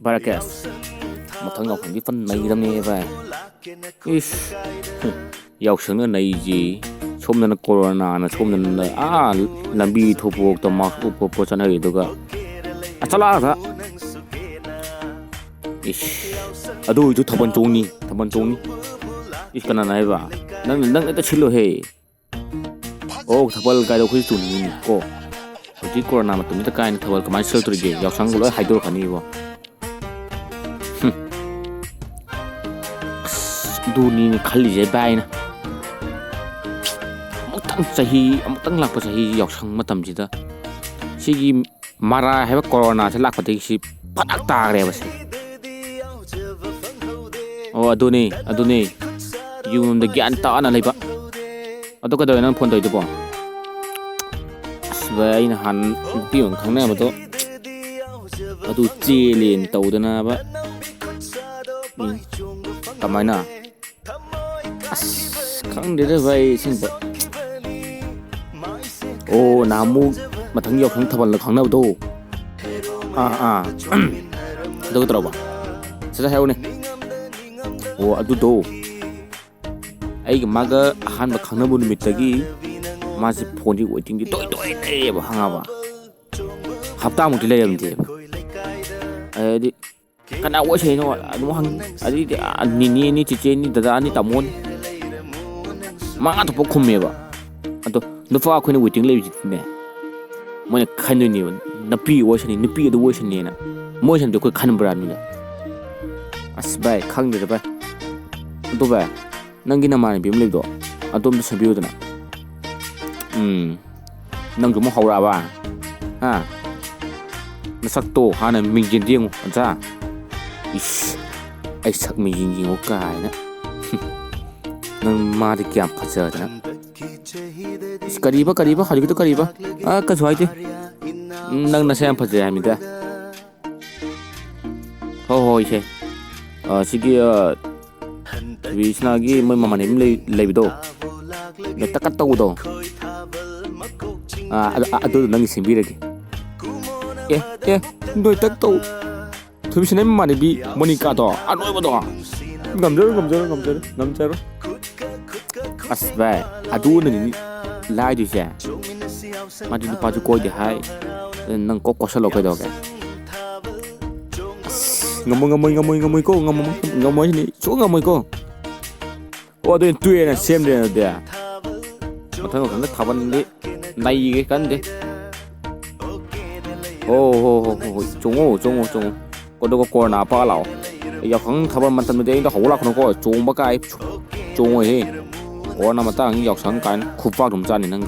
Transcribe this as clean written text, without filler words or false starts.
Barakas mathang ngọc hành phân này đâm nghe vậy giàu sướng này gì chôm nên corona na chôm nên làm bi thu buộc tao mặc upo po chân hay được cả chala ra aduh itu thaban chongni cái này ba nang itu chilo he thabal kai do khoi chun ni ko ji corona ma tumi ta kai thabal kamai sel tur ge yaw sang lo haidor khani bo du ni khali je bai na amutang lakpa sahi yaw sang matam ji da sigi mara heba corona se lakpa te si phatak ta re ba se aduni yum da gyan ta na leiba ado ka do nan phone doi de bo asbai na han pi ong thang na ba to adu che len tau da na ba kamai na khang de vai sing ba namu mathang yaw khang thabal la khang na do do tro ba sa heo ne adu do ai maga han ba khang na bu nimit tagi ma si phone ji waiting di toi ne ba hanga ba hafta mu delay am je di kana wo sei no anu hang adi ni chiche ni dada ni tamon ma to po khum me ba ado no fa khoi ni waiting le ji ne mo ne khan ni na pi wo shani ni pi do wo shani na mo shan de ko khan bra ni asbai khang de ba do ba nang gi na ma ni bim le do adom de sabiu da na nang ju mo haura ba ha na sak to ha na ming jin dieng cha ai sak ming jin o kai na nang ma de kyam phaja da na kariba hali to kariba ka swai te nang na sam phaja mi da ho ise sigi visna gi moi mama nim le do ne takat to do adu nang simbi re doi tak to thubis ne mama ne bi monica to anoi ba do gamjar asbai adu ne ni lai du ja ma di pa ju ko de hai nang ko salo ka do ga ngamoi ko ngamoi ni so ngamoi ko do tuye na sem de de mathang kan thaban ni nai ge kan de chongo ko do ko na pa lao ya khang thaban man tan de da hola khon ko chong ba kai chong he na mata ang yak sang kan khu pa dum chan ni nang